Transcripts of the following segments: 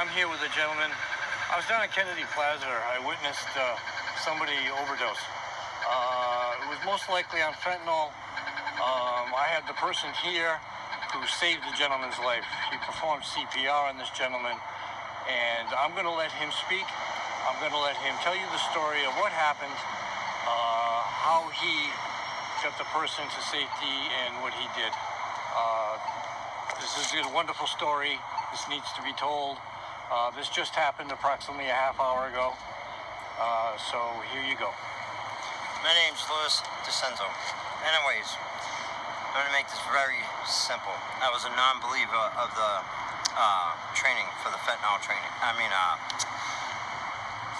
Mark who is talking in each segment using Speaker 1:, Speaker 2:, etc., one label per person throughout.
Speaker 1: I'm here with a gentleman. I was down at Kennedy Plaza. I witnessed somebody overdose. It was most likely on fentanyl. I had the person here who saved the gentleman's life. He performed CPR on this gentleman, and I'm going to let him speak. I'm going to let him tell you the story of what happened, how he got the person to safety, and what he did. This is a wonderful story. This needs to be told. This just happened approximately a half hour ago. So here you go.
Speaker 2: My name's Louis DeCenzo. Anyways, I'm going to make this very simple. I was a non-believer of the training for the fentanyl training. What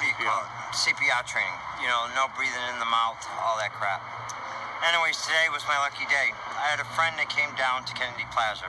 Speaker 2: do you call it? CPR training. You know, no breathing in the mouth, all that crap. Anyways, today was my lucky day. I had a friend that came down to Kennedy Plaza.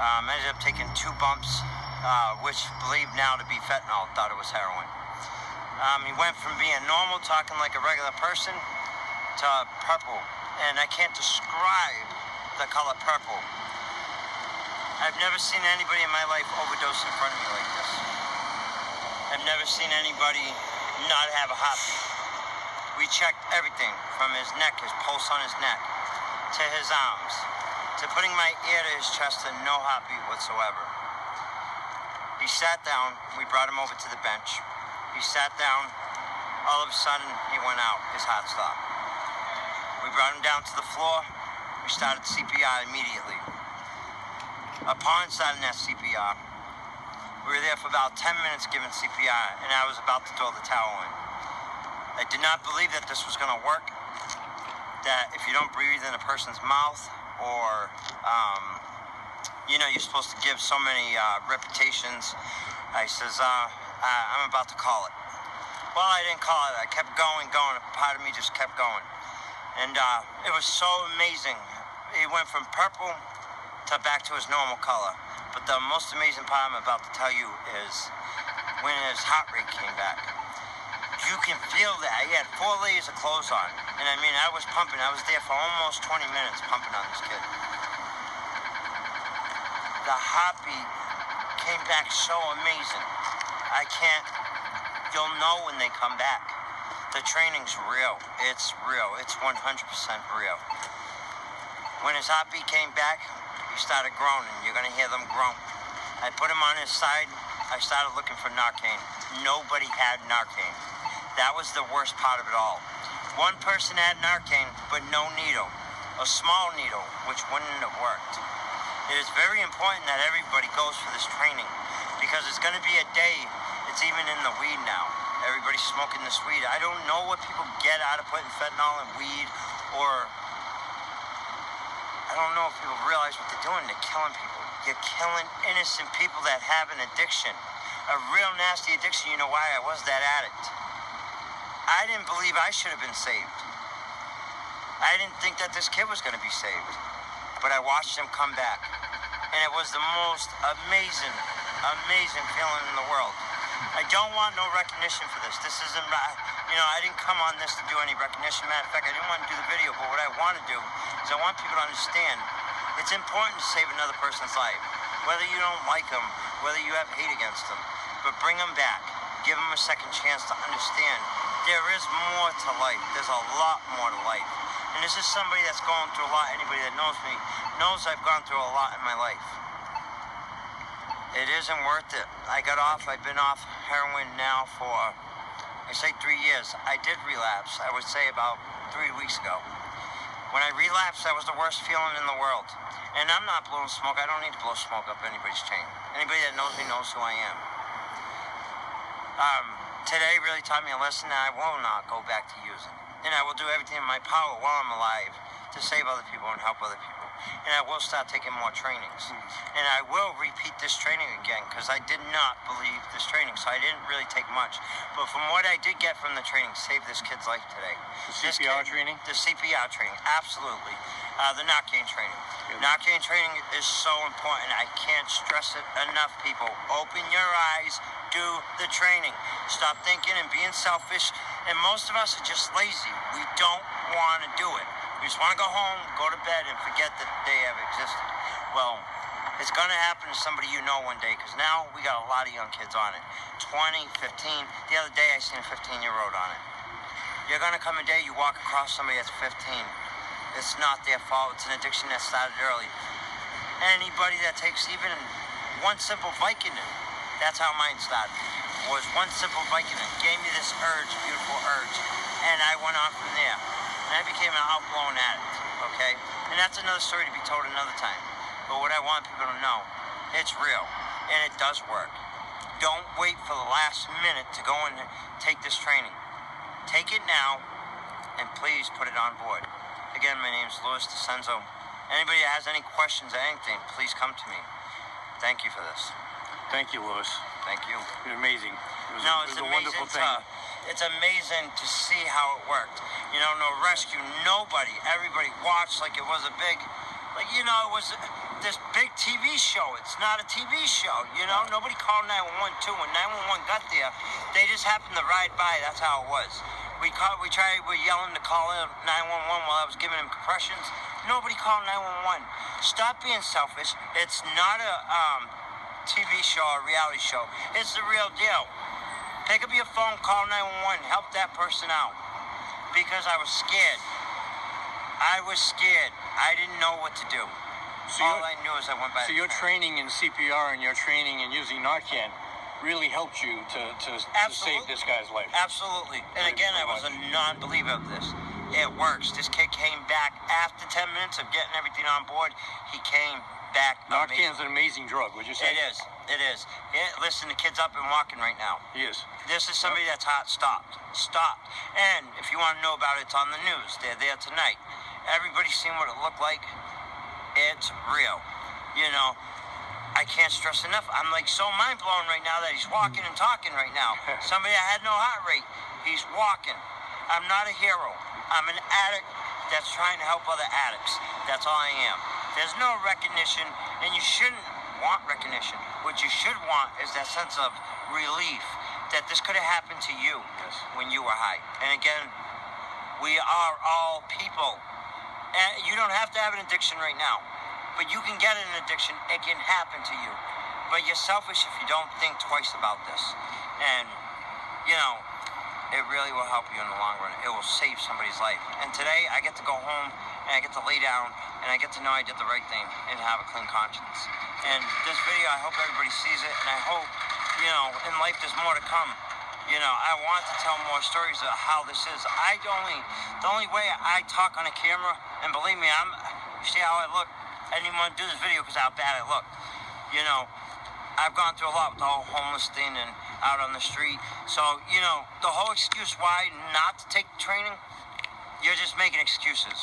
Speaker 2: Ended up taking 2 bumps, which believed now to be fentanyl, thought it was heroin. He went from being normal, talking like a regular person, to purple. And I can't describe the color purple. I've never seen anybody in my life overdose in front of me like this. I've never seen anybody not have a heartbeat. We checked everything from his neck, his pulse on his neck, to his arms, to putting my ear to his chest and no heartbeat whatsoever. He sat down, we brought him over to the bench. He sat down, all of a sudden he went out, his heart stopped. We brought him down to the floor, we started CPR immediately. Upon starting that CPR, we were there for about 10 minutes giving CPR, and I was about to throw the towel in. I did not believe that this was going to work, that if you don't breathe in a person's mouth, or, you're supposed to give so many repetitions. I says, I'm about to call it. Well, I didn't call it. I kept going. A part of me just kept going. And it was so amazing. He went from purple to back to his normal color. But the most amazing part I'm about to tell you is when his heart rate came back. You can feel that. He had 4 layers of clothes on. And I was pumping. I was there for almost 20 minutes pumping on this kid. The heartbeat came back so amazing. You'll know when they come back. The training's real. It's real. It's 100% real. When his heartbeat came back, he started groaning. You're going to hear them groan. I put him on his side. I started looking for Narcan. Nobody had Narcan. That was the worst part of it all. One person had Narcan, but no needle. A small needle, which wouldn't have worked. It is very important that everybody goes for this training, because it's going to be a day, it's even in the weed now. Everybody's smoking this weed. I don't know what people get out of putting fentanyl in weed, or I don't know if people realize what they're doing. They're killing people. You're killing innocent people that have an addiction, a real nasty addiction. You know why? I was that addict. I didn't believe I should have been saved. I didn't think that this kid was going to be saved. But I watched him come back. And it was the most amazing feeling in the world. I don't want no recognition for this. This isn't, I didn't come on this to do any recognition. Matter of fact, I didn't want to do the video. But what I want to do is I want people to understand it's important to save another person's life. Whether you don't like them, whether you have hate against them. But bring them back. Give them a second chance to understand there is more to life. There's a lot more to life. And this is somebody that's going through a lot. Anybody that knows me knows I've gone through a lot in my life. It isn't worth it. I've been off heroin now for, 3 years. I did relapse, I would say about 3 weeks ago. When I relapsed, that was the worst feeling in the world. And I'm not blowing smoke. I don't need to blow smoke up anybody's chain. Anybody that knows me knows who I am. Today really taught me a lesson that I will not go back to using. And I will do everything in my power while I'm alive to save other people and help other people. And I will start taking more trainings. And I will repeat this training again, because I did not believe this training, so I didn't really take much. But from what I did get from the training, saved this kid's life today.
Speaker 1: The CPR training?
Speaker 2: The CPR training, absolutely. The Narcan training. Narcan training is so important. I can't stress it enough, people. Open your eyes, do the training. Stop thinking and being selfish. And most of us are just lazy. We don't want to do it. We just want to go home, go to bed, and forget that they have existed. Well, It's going to happen to somebody you know one day, because now we got a lot of young kids on it. 20, 15. The other day I seen a 15-year-old on it. You're going to come a day you walk across somebody that's 15. It's not their fault. It's an addiction that started early. Anybody that takes even one simple Vicodin, that's how mine started, was one simple Vicodin. Gave me this urge, beautiful urge. And I went on from there. And I became an outblown addict, okay? And that's another story to be told another time. But what I want people to know, it's real. And it does work. Don't wait for the last minute to go and take this training. Take it now, and please put it on board. Again, my name is Louis DeCenzo. Anybody that has any questions or anything, please come to me. Thank you for this.
Speaker 1: Thank you, Louis.
Speaker 2: Thank you.
Speaker 1: You're amazing. It was a wonderful thing.
Speaker 2: It's amazing to see how it worked. You know, no rescue, nobody, everybody watched like it was a big, like, you know, it was this big TV show. It's not a TV show, you know? Nobody called 911 too. When 911 got there, they just happened to ride by. That's how it was. We're yelling to call in 911 while I was giving him compressions. Nobody called 911. Stop being selfish. It's not a TV show or reality show. It's the real deal. Pick up your phone, call 911, help that person out. Because I was scared. I was scared. I didn't know what to do. All I knew is I went by.
Speaker 1: So your training in CPR and your training in using Narcan really helped you to save this guy's life.
Speaker 2: Absolutely. And again, I was a non-believer of this. It works. This kid came back after 10 minutes of getting everything on board. He came back.
Speaker 1: Narcan's an amazing drug, would you say?
Speaker 2: It is. It is. Listen, the kid's up and walking right now.
Speaker 1: He is.
Speaker 2: This is somebody that's hot stopped. Stopped. And if you want to know about it, it's on the news. They're there tonight. Everybody's seen what it looked like. It's real. You know, I can't stress enough. I'm like so mind blown right now that he's walking and talking right now. Somebody that had no heart rate, he's walking. I'm not a hero. I'm an addict that's trying to help other addicts. That's all I am. There's no recognition, and you shouldn't want recognition. What you should want is that sense of relief that this could have happened to you when you were high. And again, we are all people. And you don't have to have an addiction right now, but you can get an addiction. It can happen to you. But you're selfish if you don't think twice about this. And, you know, it really will help you in the long run. It will save somebody's life. And today, I get to go home, and I get to lay down, and I get to know I did the right thing and have a clean conscience. And this video, I hope everybody sees it, and I hope, you know, in life there's more to come. You know, I want to tell more stories of how this is. The only way I talk on a camera, and believe me, you see how I look? I didn't even want to do this video because how bad I look. You know, I've gone through a lot with the whole homeless thing and out on the street. So, you know, the whole excuse why not to take the training, you're just making excuses.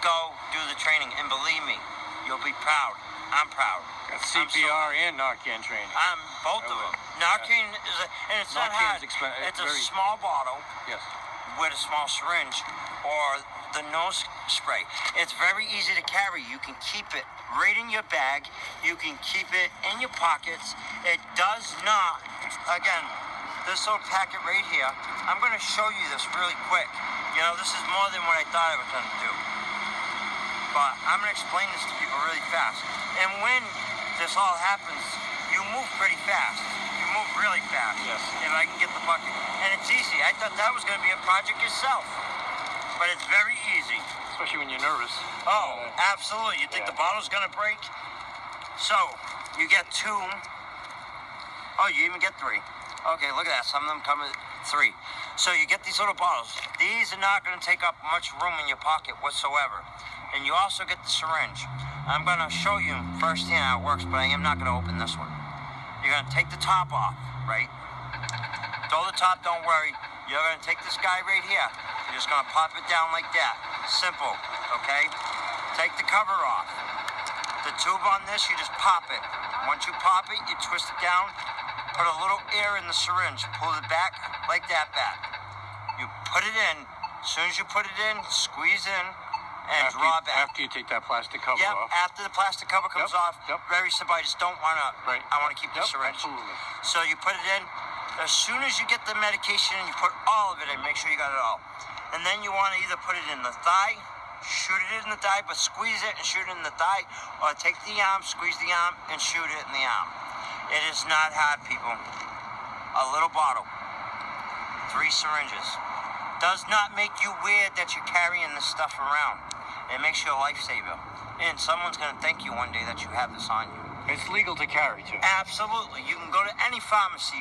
Speaker 2: Go do the training, and believe me, you'll be proud. I'm proud.
Speaker 1: Got CPR and Narcan training.
Speaker 2: I'm both of them. Narcan is, and it's not hard. It's a small bottle with a small syringe or the nose spray. It's very easy to carry. You can keep it right in your bag. You can keep it in your pockets. It does not, again, this little packet right here, I'm going to show you this really quick. You know, this is more than what I thought I was going to do. But I'm going to explain this to people really fast. And when this all happens, you move pretty fast. You move really fast.
Speaker 1: Yes.
Speaker 2: If I can get the bucket. And it's easy. I thought that was going to be a project itself. But it's very easy.
Speaker 1: Especially when you're nervous.
Speaker 2: Oh, absolutely. You think the bottle's going to break? So, you get 2. Oh, you even get 3. Okay, look at that. Some of them come with 3. So you get these little bottles. These are not going to take up much room in your pocket whatsoever. And you also get the syringe. I'm going to show you firsthand how it works, but I am not going to open this one. You're going to take the top off, right? Throw the top, don't worry. You're going to take this guy right here. You're just going to pop it down like that. Simple, okay? Take the cover off. The tube on this, you just pop it. Once you pop it, you twist it down, put a little air in the syringe, pull it back like that back. You put it in. As soon as you put it in, squeeze in, and draw back.
Speaker 1: After you take that plastic cover off.
Speaker 2: After the plastic cover comes off. Very simple. I just don't want to.
Speaker 1: Right.
Speaker 2: I want to keep the syringe.
Speaker 1: Absolutely.
Speaker 2: So you put it in. As soon as you get the medication, you put all of it in. Make sure you got it all. And then you want to either put it in the thigh shoot it in the thigh, but squeeze it and shoot it in the thigh, or take the arm, squeeze the arm, and shoot it in the arm. It is not hard, people. A little bottle, 3 syringes. Does not make you weird that you're carrying this stuff around. It makes you a lifesaver. And someone's going to thank you one day that you have this on you.
Speaker 1: It's legal to carry, too.
Speaker 2: Absolutely. You can go to any pharmacy.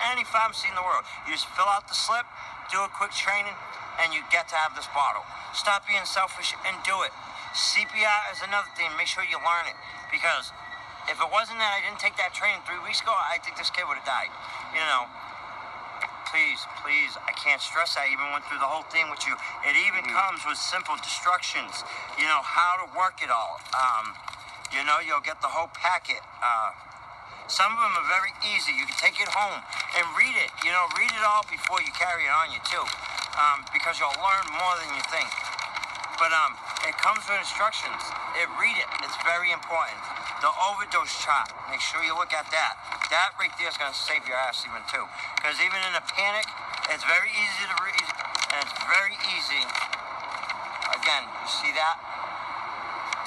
Speaker 2: Any pharmacy in the world. You just fill out the slip, do a quick training, and you get to have this bottle. Stop being selfish and do it. CPR is another thing. Make sure you learn it. Because if it wasn't that I didn't take that training 3 weeks ago, I think this kid would have died. You know, please, I can't stress that. I even went through the whole thing with you. It even comes with simple instructions. You know, how to work it all. You know, you'll get the whole packet. Some of them are very easy. You can take it home and read it. You know, read it all before you carry it on you, too. Because you'll learn more than you think. But it comes with instructions. Read it. It's very important. The overdose chart. Make sure you look at that. That right there is going to save your ass even, too. Because even in a panic, it's very easy to read. And it's very easy. Again, you see that?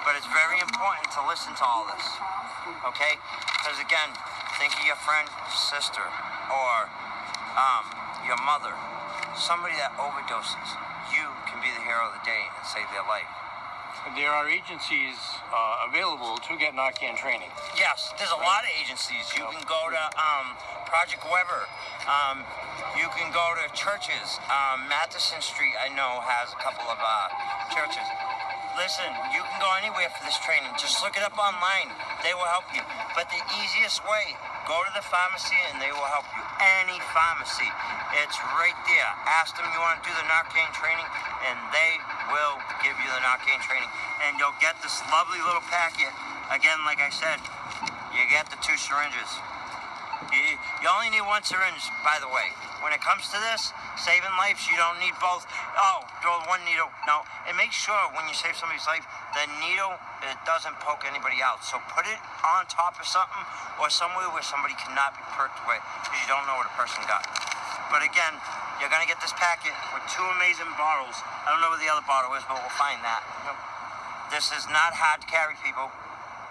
Speaker 2: But it's very important to listen to all this. Okay? Because again, think of your friend, sister, or your mother. Somebody that overdoses. You can be the hero of the day and save their life.
Speaker 1: There are agencies available to get Narcan training.
Speaker 2: Yes, there's a lot of agencies. You can go to Project Weber. You can go to churches. Matheson Street, I know, has a couple of churches. Listen, you can go anywhere for this training. Just look it up online. They will help you. But the easiest way, go to the pharmacy and they will help you. Any pharmacy. It's right there. Ask them you want to do the Narcan training and they will give you the Narcan training. And you'll get this lovely little packet. Again, like I said, you get the 2 syringes. You only need 1 syringe, by the way. When it comes to this, saving lives, you don't need both. Oh, throw 1 needle. No. And make sure when you save somebody's life, the needle, it doesn't poke anybody out. So put it on top of something or somewhere where somebody cannot be perked with because you don't know what a person got. But again, you're going to get this packet with 2 amazing bottles. I don't know where the other bottle is, but we'll find that. This is not hard to carry, people.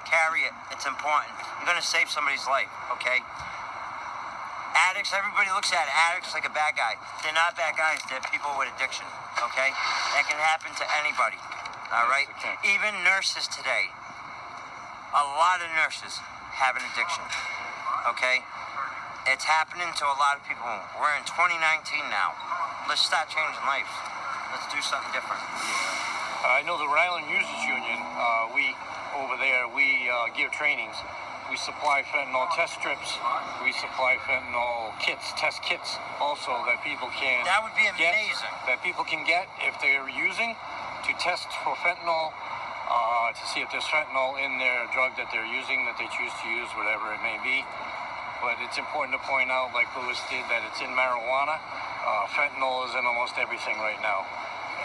Speaker 2: Carry it. It's important. You're going to save somebody's life, okay? Addicts, everybody looks at addicts like a bad guy. They're not bad guys. They're people with addiction, okay? That can happen to anybody, all right? Even nurses today, a lot of nurses have an addiction, okay? It's happening to a lot of people. We're in 2019 now. Let's start changing lives. Let's do something different.
Speaker 1: I know the Rhode Island Users Union, we give trainings. We supply fentanyl test strips. We supply fentanyl kits, test kits, also that people can.
Speaker 2: That would be amazing.
Speaker 1: That people can get if they're using to test for fentanyl, to see if there's fentanyl in their drug that they're using, that they choose to use, whatever it may be. But it's important to point out, like Lewis did, that it's in marijuana. Fentanyl is in almost everything right now,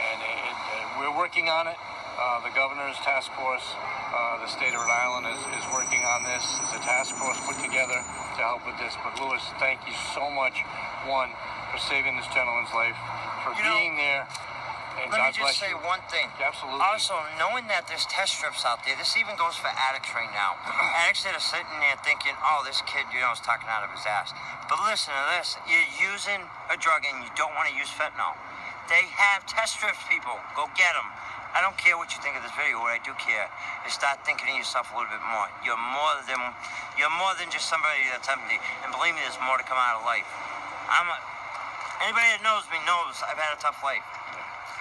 Speaker 1: and we're working on it. The governor's task force, the state of Rhode Island is working on this. There's a task force put together to help with this. But Lewis, thank you so much, one, for saving this gentleman's life, for being there. And
Speaker 2: let me
Speaker 1: God
Speaker 2: just
Speaker 1: bless
Speaker 2: say
Speaker 1: you.
Speaker 2: one thing.
Speaker 1: Absolutely.
Speaker 2: Also, knowing that there's test strips out there, this even goes for addicts right now. Addicts that are sitting there thinking, oh, this kid, is talking out of his ass. But listen to this. You're using a drug and you don't want to use fentanyl. They have test strips, people. Go get them. I don't care what you think of this video. What I do care is start thinking of yourself a little bit more. You're more than just somebody that's empty. And believe me, there's more to come out of life. Anybody that knows me knows I've had a tough life.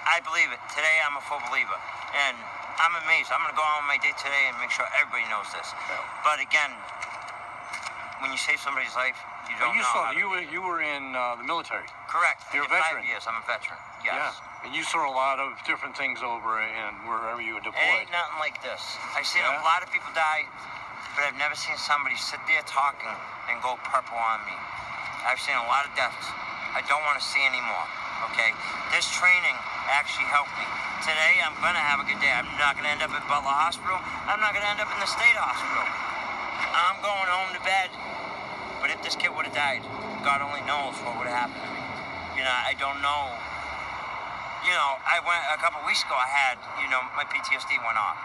Speaker 2: I believe it. Today, I'm a full believer. And I'm amazed. I'm going to go on my day today and make sure everybody knows this. But again, when you save somebody's life, you don't know.
Speaker 1: You were in the military.
Speaker 2: Correct.
Speaker 1: You're a veteran.
Speaker 2: 5 years. I'm a veteran. Yes.
Speaker 1: Yeah. And you saw a lot of different things over and wherever you were
Speaker 2: It
Speaker 1: deployed.
Speaker 2: ain't nothing like this. I've seen a lot of people die, but I've never seen somebody sit there talking and go purple on me. I've seen a lot of deaths. I don't want to see any more. Okay? This training actually helped me. Today, I'm going to have a good day. I'm not going to end up at Butler Hospital. I'm not going to end up in the state hospital. I'm going home to bed. But if this kid would have died, God only knows what would have happened to me. I don't know. You know, I went a couple weeks ago. I had, my PTSD went off.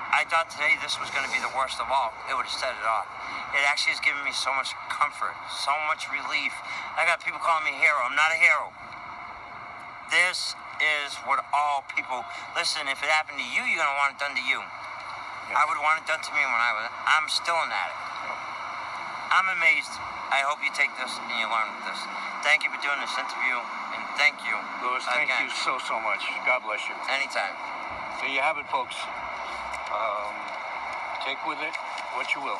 Speaker 2: I thought today this was going to be the worst of all. It would have set it off. It actually has given me so much comfort, so much relief. I got people calling me a hero. I'm not a hero. This is what all people... Listen, if it happened to you, you're going to want it done to you.
Speaker 1: Yes.
Speaker 2: I would want it done to me when I'm still an addict. I'm amazed. I hope you take this and you learn with this. Thank you for doing this interview, and thank you.
Speaker 1: Louis, thank
Speaker 2: again.
Speaker 1: you so much. God bless you.
Speaker 2: Anytime.
Speaker 1: There you have it, folks. Take with it what you will.